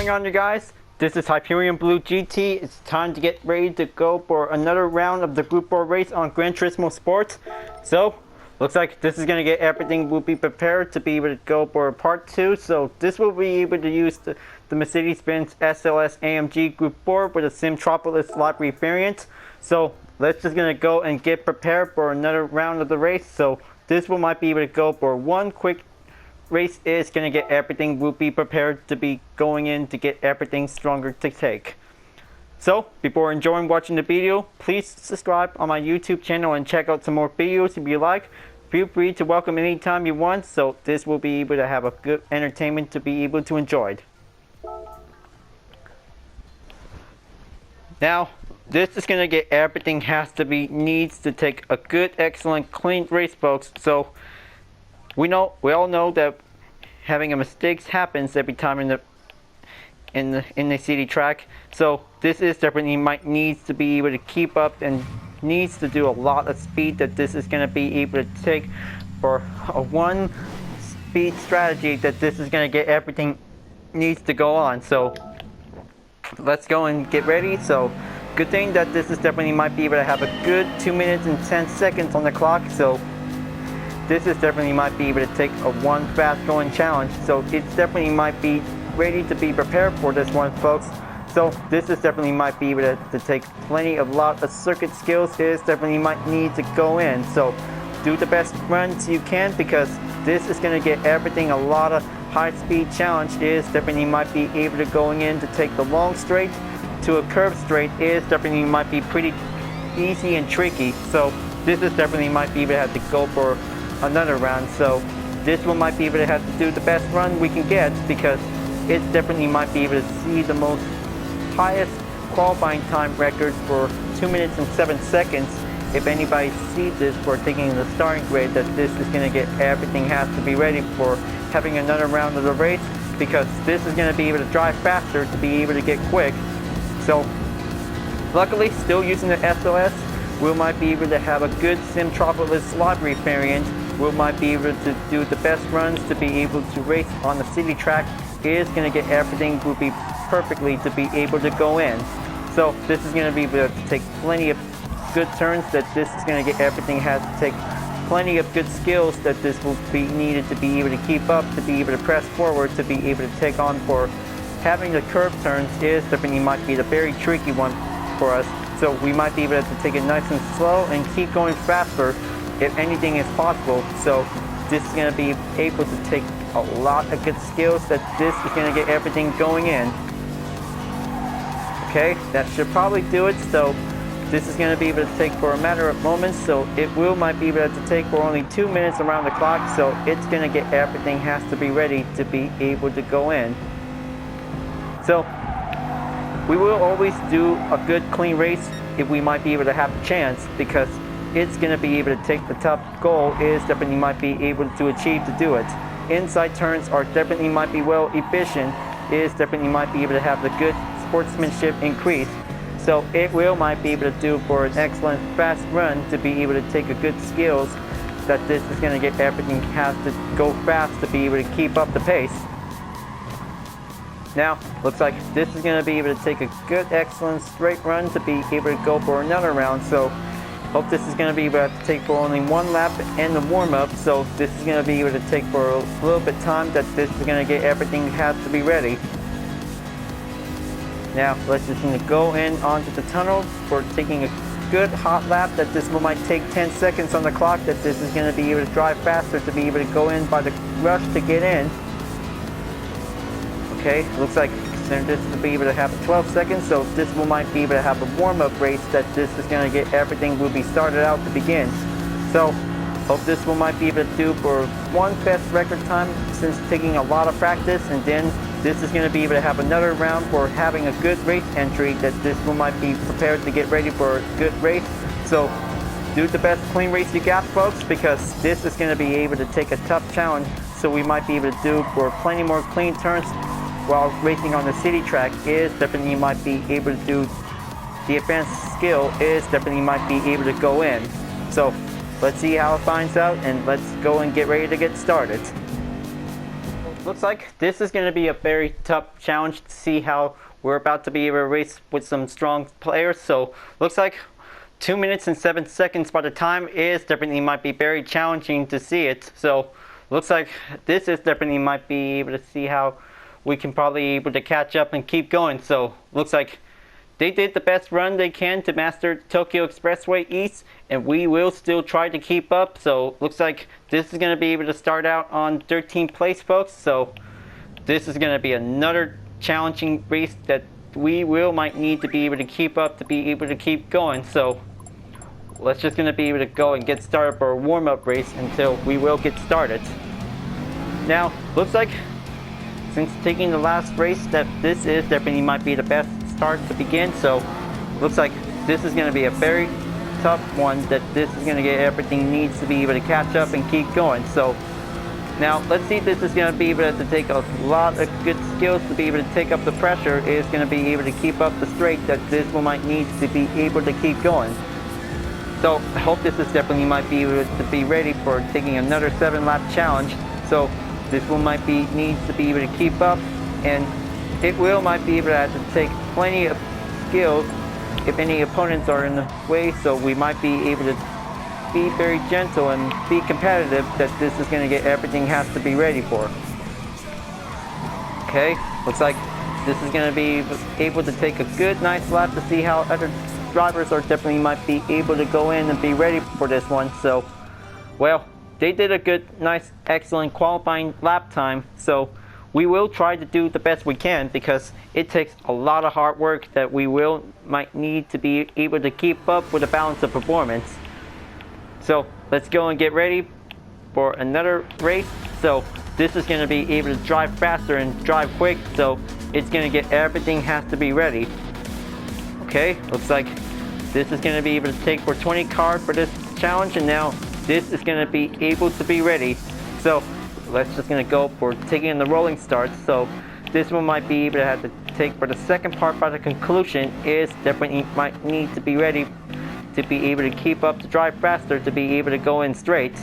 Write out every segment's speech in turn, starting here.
going on, you guys? This is Hyperion-Blue-GT. It's time to get ready to go for another round of the Gr.4 Race on Gran Turismo Sports. So, looks like this is going to get everything will be prepared to be able to go for part 2. So, this will be able to use the Mercedes-Benz SLS AMG Gr.4 with a Simtropolis Livery variant. So, let's just going to go and get prepared for another round of the race. So, this will might be able to go for one quick race is going to get everything will be prepared to be going in to get everything stronger to take. So before enjoying watching the video, please subscribe on my YouTube channel and check out some more videos if you like. Feel free to welcome anytime you want, so this will be able to have a good entertainment to be able to enjoy. Now this is going to get everything needs to take a good, excellent, clean race, folks. So we all know that having a mistakes happens every time in the city track. So this is definitely needs to be able to keep up and needs to do a lot of speed that this is going to be able to take for a one speed strategy that this is going to get everything needs to go on. So let's go and get ready. So good thing that this is definitely might be able to have a good 2 minutes and 10 seconds on the clock. So this is definitely might be able to take a one fast going challenge. So it's definitely might be ready to be prepared for this one, folks. So this is definitely might be able to take lot of circuit skills. Is definitely might need to go in. So do the best runs you can, because this is going to get everything a lot of high speed challenge. Is definitely might be able to going in to take the long straight to a curve straight. Is definitely might be pretty easy and tricky. So this is definitely might be able to have to go for another round. So this one might be able to have to do the best run we can get, because it definitely might be able to see the most highest qualifying time record for 2 minutes and 7 seconds. If anybody sees this for taking the starting grid, that this is going to get everything has to be ready for having another round of the race, because this is going to be able to drive faster to be able to get quick. So luckily, still using the SLS, we might be able to have a good Simtropolis livery variant. We might be able to do the best runs to be able to race on the city track. Is going to get everything will be perfectly to be able to go in. So this is going to be able to take plenty of good turns. That this is going to get everything has to take plenty of good skills that this will be needed to be able to keep up, to be able to press forward, to be able to take on for having the curve turns. Is definitely might be the very tricky one for us. So we might be able to take it nice and slow and keep going faster if anything is possible. So this is going to be able to take a lot of good skills that this is going to get everything going in. Okay, that should probably do it. So this is going to be able to take for a matter of moments. So it might be able to take for only 2 minutes around the clock. So it's going to get everything has to be ready to be able to go in. So we will always do a good clean race if we might be able to have a chance, because it's going to be able to take the top goal. Is definitely might be able to achieve to do it. Inside turns are definitely might be well efficient. Is definitely might be able to have the good sportsmanship increase. So it will might be able to do for an excellent fast run to be able to take a good skills that this is going to get everything has to go fast to be able to keep up the pace. Now, looks like this is going to be able to take a good, excellent straight run to be able to go for another round. So, hope this is going to be able to take for only one lap and the warm-up. So, this is going to be able to take for a little bit time that this is going to get everything has to be ready. Now, let's just going to go in onto the tunnel for taking a good hot lap that this might take 10 seconds on the clock. That this is going to be able to drive faster to be able to go in by the rush to get in. Okay, looks like this will be able to have 12 seconds, so this might be able to have a warm-up race that this is going to get everything will be started out to begin. So, hope this might be able to do for one best record time since taking a lot of practice, and then this is going to be able to have another round for having a good race entry that this might be prepared to get ready for a good race. So, do the best clean race you got, folks, because this is going to be able to take a tough challenge. So we might be able to do for plenty more clean turns while racing on the city track. Is definitely might be able to do the advanced skill. Is definitely might be able to go in. So let's see how it finds out, and let's go and get ready to get started. Looks like this is going to be a very tough challenge to see how we're about to be able to race with some strong players. So looks like 2 minutes and 7 seconds by the time is definitely might be very challenging to see it. So looks like this is definitely might be able to see how we can probably able to catch up and keep going. So looks like they did the best run they can to master Tokyo Expressway East, and we will still try to keep up. So looks like this is going to be able to start out on 13th place, folks. So this is going to be another challenging race that we might need to be able to keep up to be able to keep going. So let's just going to be able to go and get started for a warm-up race until we will get started. Now looks like since taking the last race that this is definitely might be the best start to begin. So looks like this is going to be a very tough one, that this is going to get everything needs to be able to catch up and keep going. So now let's see if this is going to be able to take a lot of good skills to be able to take up the pressure. Is going to be able to keep up the straight that this one might need to be able to keep going. So I hope this is definitely might be able to be ready for taking another 7-lap challenge. So this one might be needs to be able to keep up, and it might be able to have to take plenty of skills if any opponents are in the way. So we might be able to be very gentle and be competitive, that this is going to get everything has to be ready for. Okay, looks like this is going to be able to take a good nice lap to see how other drivers are definitely might be able to go in and be ready for this one. So well, they did a good, nice, excellent qualifying lap time. So we will try to do the best we can, because it takes a lot of hard work that we might need to be able to keep up with a balance of performance. So let's go and get ready for another race. So this is going to be able to drive faster and drive quick. So it's going to get everything has to be ready. Okay, looks like this is going to be able to take for 20 cars for this challenge, and now this is going to be able to be ready. So let's just going to go for taking the rolling starts. So this one might be able to have to take for the second part by the conclusion, is definitely might need to be ready to be able to keep up to drive faster to be able to go in straight.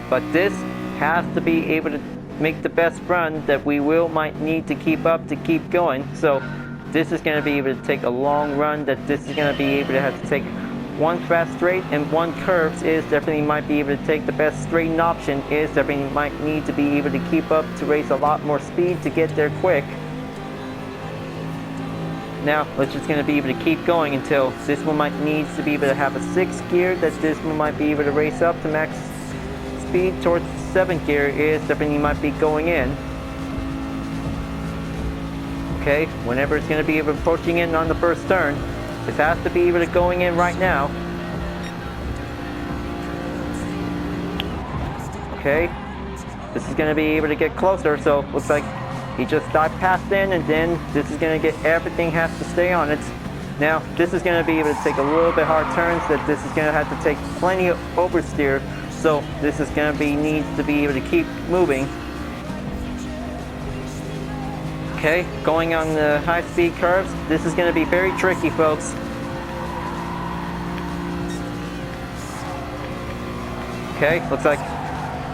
But this has to be able to make the best run that we might need to keep up to keep going. So this is going to be able to take a long run, that this is going to be able to have to take one fast straight and one curves. Is definitely might be able to take the best straighten option, is definitely might need to be able to keep up to race a lot more speed to get there quick. Now let's just going to be able to keep going until this one might needs to be able to have a 6th gear, that this one might be able to race up to max speed towards 7th gear. Is definitely might be going in. Okay, whenever it's going to be able to approaching in on the first turn, this has to be able to going in right now. Okay, this is going to be able to get closer. So looks like he just dived past in, and then this is going to get everything has to stay on it. Now this is going to be able to take a little bit hard turns, that this is going to have to take plenty of oversteer. So this is going to be needs to be able to keep moving. Okay, going on the high-speed curves, this is going to be very tricky, folks. Okay, looks like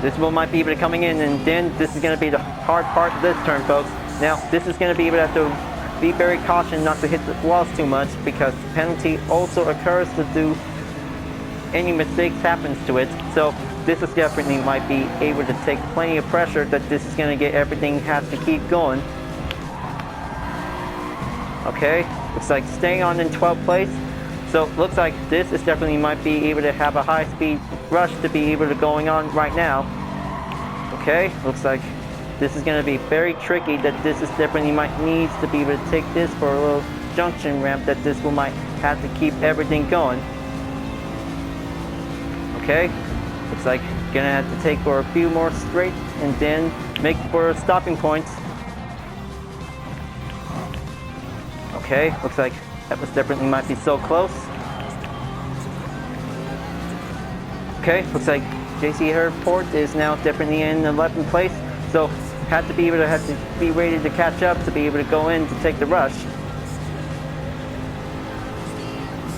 this one might be able to coming in, and then this is going to be the hard part of this turn, folks. Now this is going to be able to have to be very cautious not to hit the walls too much, because the penalty also occurs to do any mistakes happens to it. So this is definitely might be able to take plenty of pressure, that this is going to get everything has to keep going. Okay, looks like staying on in 12th place. So looks like this is definitely might be able to have a high-speed rush to be able to going on right now. Okay, looks like this is going to be very tricky, that this is definitely might needs to be able to take this for a little junction ramp, that this will might have to keep everything going. Okay, looks like gonna have to take for a few more straights and then make for stopping points. Okay, looks like that was definitely might be so close. Okay, looks like JC Airport is now definitely in 11th place. So have to be ready to catch up to be able to go in to take the rush.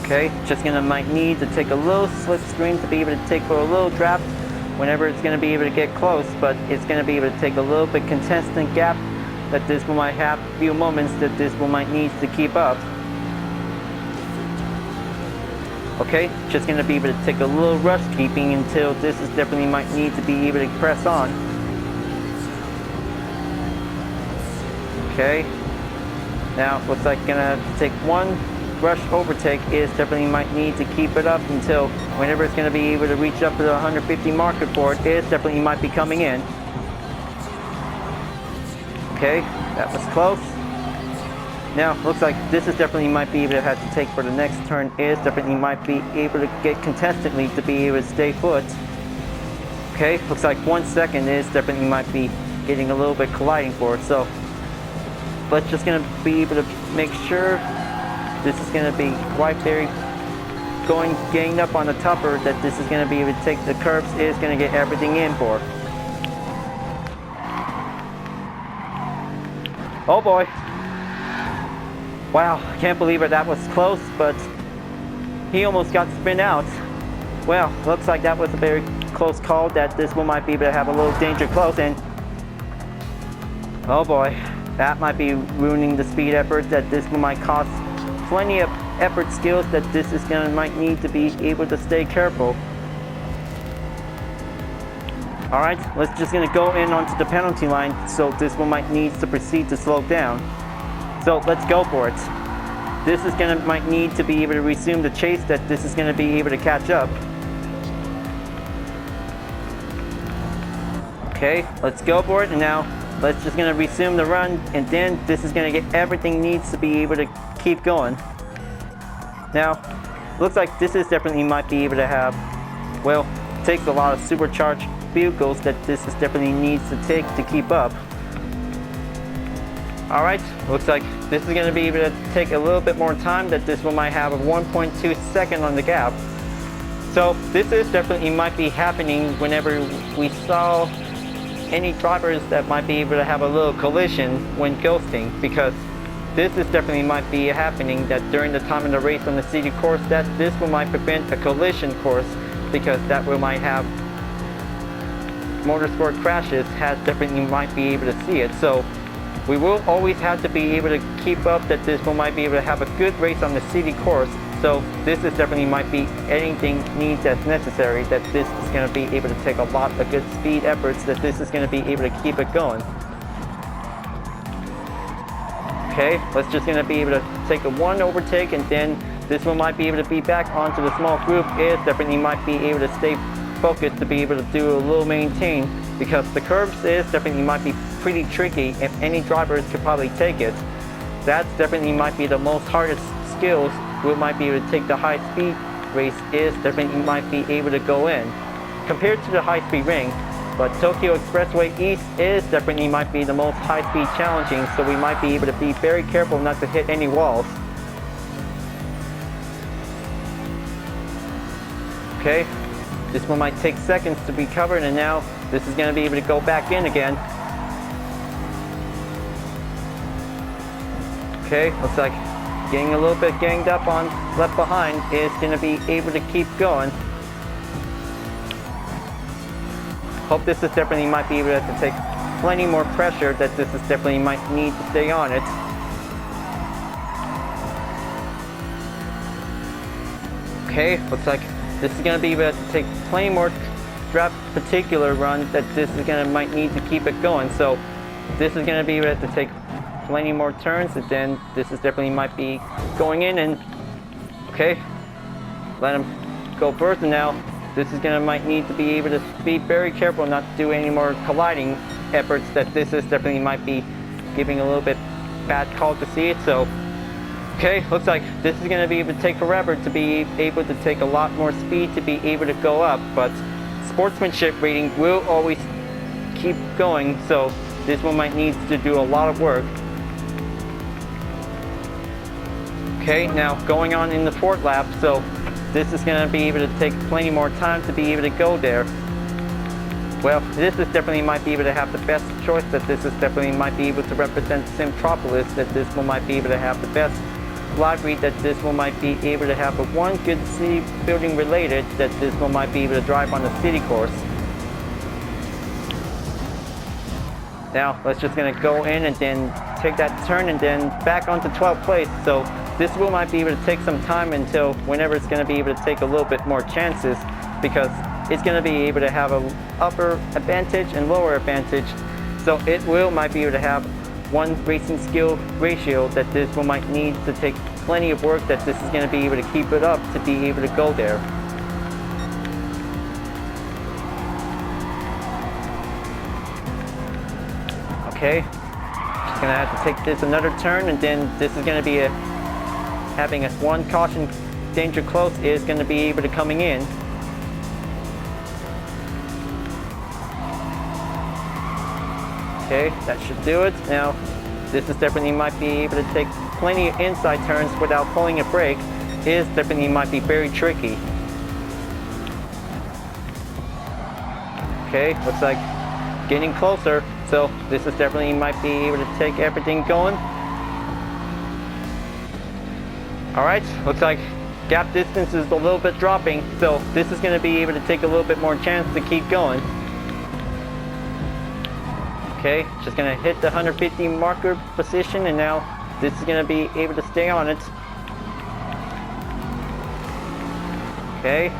Okay, just gonna might need to take a little slipstream to be able to take for a little draft whenever it's going to be able to get close, but it's going to be able to take a little bit consistent gap that this one might have a few moments that this one might need to keep up. Okay, just going to be able to take a little rush keeping until this is definitely might need to be able to press on. Okay, now looks like gonna take one rush overtake is definitely might need to keep it up until whenever it's going to be able to reach up to the 150 market for it is definitely might be coming in. Okay, that was close. Now looks like this is definitely might be able to have to take for the next turn is definitely might be able to get contestantly to be able to stay put. Okay, looks like 1 second is definitely might be getting a little bit colliding for it, so let's just gonna be able to make sure this is gonna be right there getting up on the topper that this is gonna be able to take the curves is gonna get everything in for. Oh boy. Wow, I can't believe it, that was close, but he almost got spin out. Well, looks like that was a very close call that this one might be able to have a little danger close in. Oh boy, that might be ruining the speed effort that this one might cost plenty of effort skills that this is gonna might need to be able to stay careful. Alright, let's just gonna go in onto the penalty line, so this one might need to proceed to slow down. So let's go for it. This is gonna might need to be able to resume the chase that this is gonna be able to catch up. Okay, let's go for it, and now let's just gonna resume the run, and then this is gonna get everything needs to be able to keep going. Now, looks like this is definitely might be able to have, well, takes a lot of supercharged vehicles that this is definitely needs to take to keep up. Alright, looks like this is going to be able to take a little bit more time that this one might have a 1.2 second on the gap. So this is definitely might be happening whenever we saw any drivers that might be able to have a little collision when ghosting, because this is definitely might be happening that during the time of the race on the city course that this one might prevent a collision course, because that one might have motorsport crashes has definitely might be able to see it. So we will always have to be able to keep up that this one might be able to have a good race on the city course. So this is definitely might be anything needs as necessary that this is going to be able to take a lot of good speed efforts that this is going to be able to keep it going. Okay, let's just going to be able to take a one overtake, and then this one might be able to be back onto the small group. It definitely might be able to stay focused to be able to do a little maintain, because the curves is definitely might be pretty tricky. If any drivers could probably take it, that's definitely might be the most hardest skills. We might be able to take the high speed race is definitely might be able to go in compared to the high speed ring. But Tokyo Expressway East is definitely might be the most high speed challenging, so we might be able to be very careful not to hit any walls. Okay, this one might take seconds to be covered, and now this is going to be able to go back in again. Okay, looks like getting a little bit ganged up on left behind is going to be able to keep going. Hope this is definitely might be able to take plenty more pressure that this is definitely might need to stay on it. Okay, looks like this is going to be able to take plenty more that particular run that this is going to might need to keep it going. So this is going to be able to take plenty more turns, and then this is definitely might be going in, and okay, let him go first, and now this is going to might need to be able to be very careful not to do any more colliding efforts that this is definitely might be giving a little bit bad call to see it. So okay, looks like this is going to be able to take forever to be able to take a lot more speed to be able to go up, but sportsmanship rating will always keep going, so this one might need to do a lot of work. Okay, now going on in the fourth lap, so this is going to be able to take plenty more time to be able to go there. Well, this is definitely might be able to have the best choice, that this is definitely might be able to represent Simtropolis, that this one might be able to have the best livery, that this one might be able to have a one good city building related, that this one might be able to drive on the city course. Now let's just gonna go in and then take that turn and then back onto 12th place. So this wheel might be able to take some time until whenever it's gonna be able to take a little bit more chances, because it's gonna be able to have a upper advantage and lower advantage. So it might be able to have one racing skill ratio that this wheel might need to take plenty of work, that this is gonna be able to keep it up to be able to go there. Okay, just gonna have to take this another turn, and then this is gonna be having a one caution danger close is gonna be able to coming in. Okay, that should do it. Now, this is definitely might be able to take plenty of inside turns without pulling a brake. Is definitely might be very tricky. Okay, looks like getting closer. So this is definitely might be able to take everything going. All right, looks like gap distance is a little bit dropping. So this is going to be able to take a little bit more chance to keep going. Okay, just going to hit the 150 marker position, and now this is going to be able to stay on it. Okay,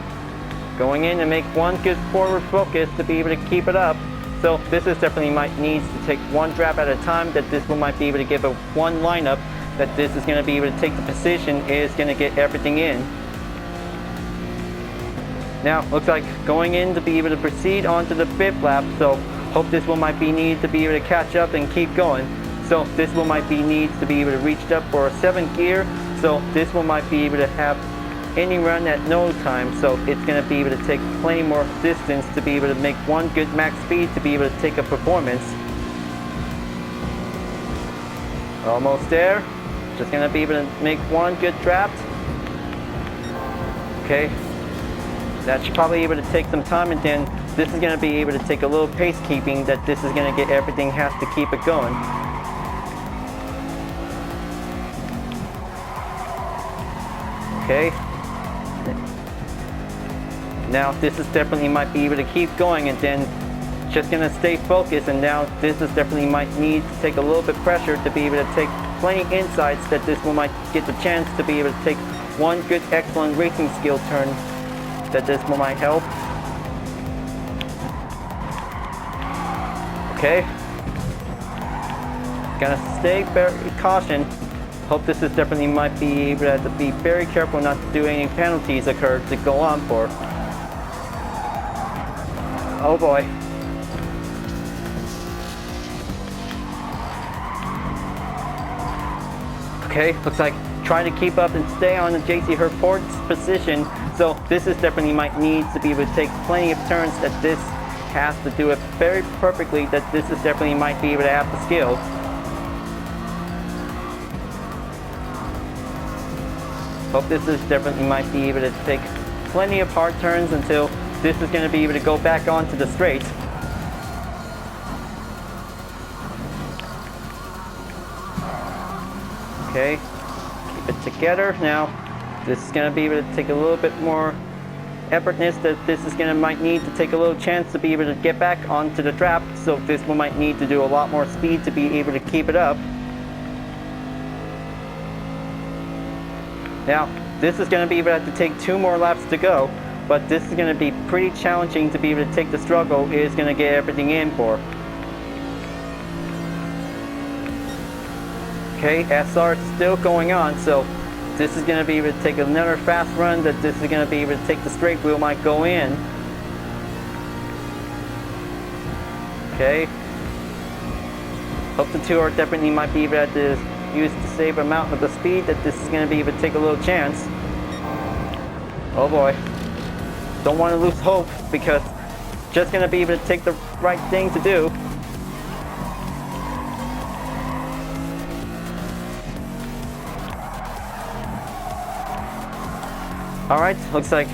going in and make one good forward focus to be able to keep it up. So this is definitely might needs to take one drop at a time, that this one might be able to give a one lineup, that this is going to be able to take the position, is going to get everything in. Now looks like going in to be able to proceed onto the 5th lap, so hope this one might be needed to be able to catch up and keep going. So this one might be needs to be able to reach up for a 7th gear, so this one might be able to have any run at no time, so it's going to be able to take plenty more distance to be able to make one good max speed to be able to take a performance. Almost there. Just going to be able to make one good draft. Okay, that should probably be able to take some time, and then this is going to be able to take a little pace keeping, that this is going to get everything has to keep it going. Okay. Now this is definitely might be able to keep going, and then just gonna stay focused, and now this is definitely might need to take a little bit pressure to be able to take plenty insights, that this one might get the chance to be able to take one good excellent racing skill turn, that this one might help. Okay, gonna stay very caution. Hope this is definitely might be able to be very careful not to do any penalties occur to go on for. Oh boy. Okay, looks like trying to keep up and stay on the JC Herport's position. So this is definitely might need to be able to take plenty of turns, that this has to do it very perfectly, that this is definitely might be able to have the skill. Hope this is definitely might be able to take plenty of hard turns until this is going to be able to go back onto the straight. Okay, keep it together. Now this is going to be able to take a little bit more effortness, that this is going to might need to take a little chance to be able to get back onto the trap, so this one might need to do a lot more speed to be able to keep it up. Now this is going to be able to have to take 2 more laps to go, but this is going to be pretty challenging to be able to take the struggle, is going to get everything in for. Okay, SR is still going on, so this is going to be able to take another fast run, that this is going to be able to take the straight wheel might go in. Okay. Hope the 2 are definitely might be able to use the same amount of the speed, that this is going to be able to take a little chance. Oh boy. Don't want to lose hope, because just going to be able to take the right thing to do. Alright, looks like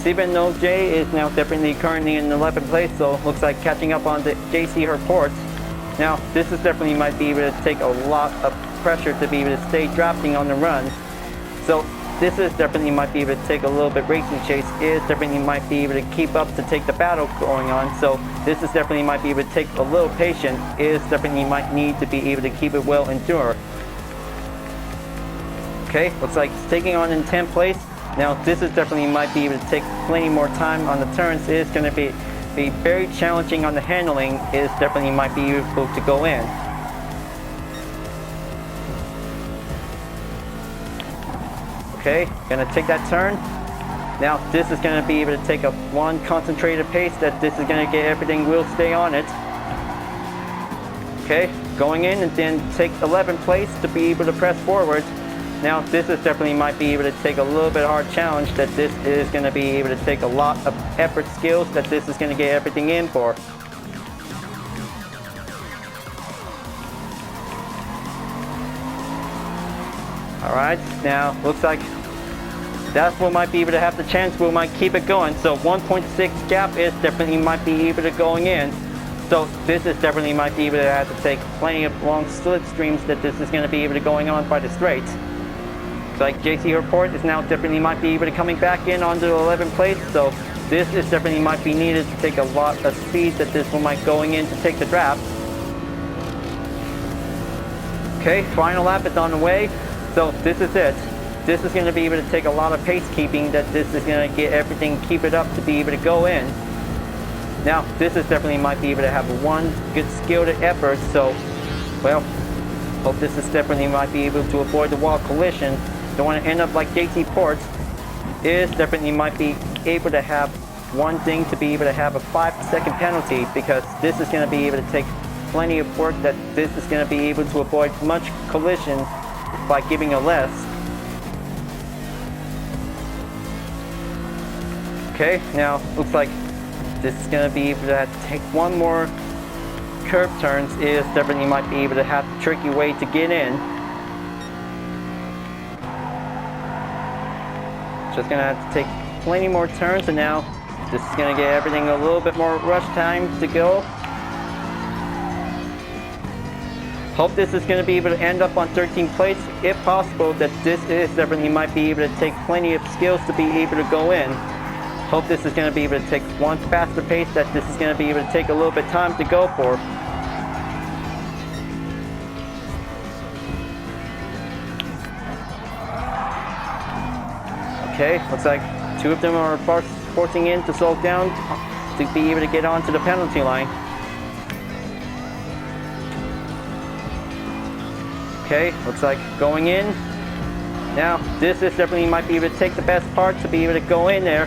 Simtropolis is now definitely currently in 11th place, so looks like catching up on the JC Herport. Now this is definitely might be able to take a lot of pressure to be able to stay drafting on the run. So this is definitely might be able to take a little bit racing chase, is definitely might be able to keep up to take the battle going on. So this is definitely might be able to take a little patience, is definitely might need to be able to keep it well endure. Okay, looks like it's taking on in 10th place. Now this is definitely might be able to take plenty more time on the turns, is going to be very challenging on the handling, is definitely might be able to go in. Okay, gonna take that turn. Now this is gonna be able to take a one concentrated pace, that this is gonna get everything will stay on it. Okay, going in and then take 11th place to be able to press forward. Now this is definitely might be able to take a little bit hard challenge, that this is gonna be able to take a lot of effort skills, that this is gonna get everything in for. Alright, now looks like that's what might be able to have the chance, we might keep it going. So 1.6 gap is definitely might be able to going in. So this is definitely might be able to have to take plenty of long slipstreams, that this is going to be able to going on by the straight. So like JC Report is now definitely might be able to coming back in onto the 11th place. So this is definitely might be needed to take a lot of speed, that this one might going in to take the draft. Okay, final lap is on the way. So this is it. This is going to be able to take a lot of pace keeping, that this is going to get everything, keep it up to be able to go in. Now this is definitely might be able to have one good skilled effort. So, well, hope this is definitely might be able to avoid the wall collision. Don't want to end up like JT Ports, is definitely might be able to have one thing to be able to have a 5-second penalty, because this is going to be able to take plenty of work, that this is going to be able to avoid much collision by giving a less. Okay, now looks like this is going to be able to have to take one more curve turns, is definitely might be able to have a tricky way to get in. Just going to have to take plenty more turns, and now this is going to get everything a little bit more rush time to go. Hope this is going to be able to end up on 13th place, if possible, that this is definitely might be able to take plenty of skills to be able to go in. Hope this is going to be able to take one faster pace, that this is going to be able to take a little bit time to go for. Okay, looks like two of them are forcing in to slow down to be able to get onto the penalty line. Okay, looks like going in. Now, this is definitely might be able to take the best part to be able to go in there.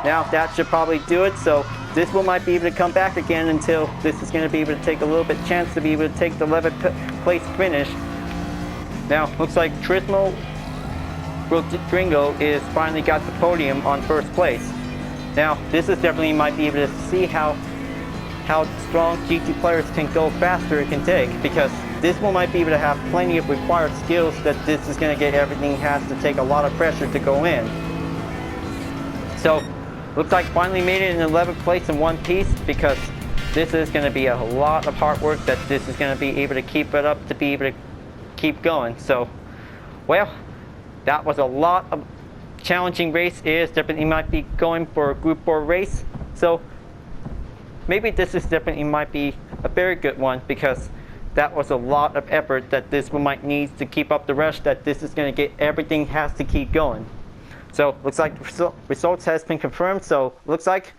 Now, that should probably do it. So this one might be able to come back again until this is going to be able to take a little bit chance to be able to take the 11th place finish. Now, looks like Turismo Gringo is finally got the podium on first place. Now, this is definitely might be able to see how strong GT players can go faster it can take, because this one might be able to have plenty of required skills, that this is going to get everything has to take a lot of pressure to go in. So looks like finally made it in 11th place in one piece, because this is going to be a lot of hard work, that this is going to be able to keep it up to be able to keep going. So, well, that was a lot of challenging race. Is definitely might be going for a Group 4 race. So maybe this is definitely might be a very good one, because that was a lot of effort that this one might need to keep up the rush, that this is going to get everything has to keep going. So looks like results has been confirmed. So looks like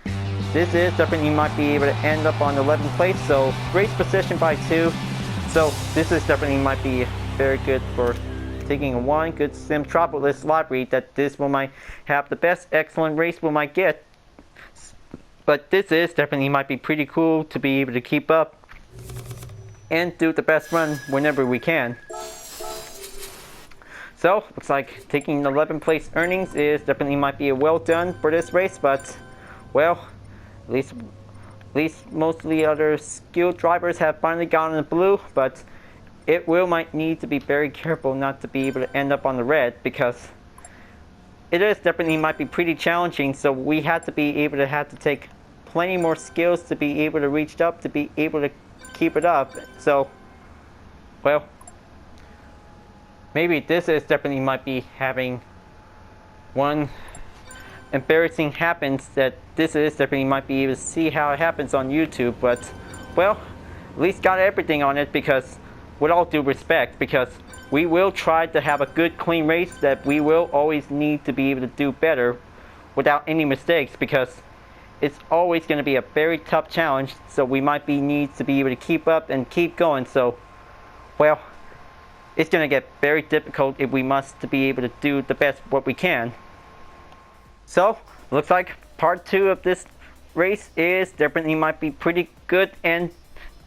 this is definitely might be able to end up on 11th place. So great position by 2. So this is definitely might be very good for taking a one good Simtropolis livery, that this one might have the best excellent race we might get. But this is definitely might be pretty cool to be able to keep up and do the best run whenever we can. So looks like taking the 11th place earnings is definitely might be a well done for this race. But well, at least most of the other skilled drivers have finally gotten the blue. But it might need to be very careful not to be able to end up on the red, because it is definitely might be pretty challenging. So we had to be able to have to take plenty more skills to be able to reach up, to be able to keep it up. So, well, maybe this is definitely might be having one embarrassing happens that this is definitely might be able to see how it happens on YouTube, but well, at least got everything on it, because with all due respect, because we will try to have a good clean race, that we will always need to be able to do better without any mistakes, because it's always going to be a very tough challenge, so we might be needs to be able to keep up and keep going. So well, it's going to get very difficult if we must to be able to do the best what we can. So looks like part 2 of this race is definitely might be pretty good and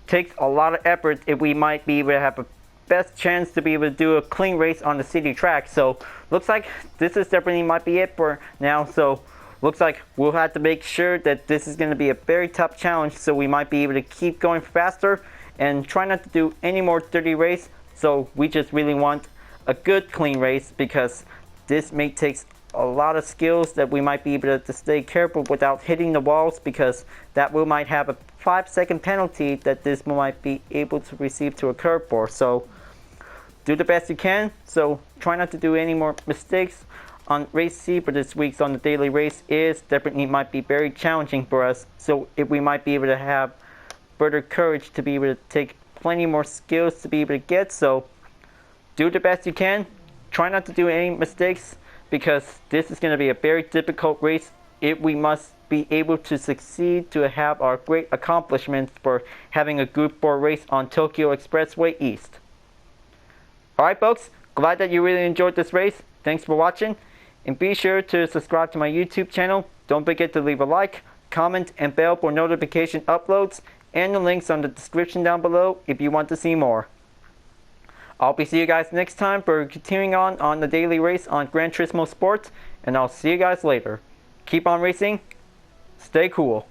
takes a lot of effort if we might be able to have a best chance to be able to do a clean race on the city track. So looks like this is definitely might be it for now. So looks like we'll have to make sure that this is going to be a very tough challenge, so we might be able to keep going faster and try not to do any more dirty race. So we just really want a good clean race, because this may take a lot of skills that we might be able to stay careful without hitting the walls, because that will might have a 5-second penalty that this might be able to receive to a curb for. So do the best you can. So try not to do any more mistakes on race C for this week's on the daily race is definitely might be very challenging for us. So if we might be able to have further courage to be able to take plenty more skills to be able to get. So do the best you can. Try not to do any mistakes, because this is going to be a very difficult race if we must be able to succeed to have our great accomplishments for having a Group 4 race on Tokyo Expressway East. Alright folks, glad that you really enjoyed this race. Thanks for watching, and be sure to subscribe to my YouTube channel. Don't forget to leave a like, comment, and bell for notification uploads, and the links on the description down below if you want to see more. I'll be seeing you guys next time for continuing on the daily race on Gran Turismo Sport, and I'll see you guys later. Keep on racing, stay cool.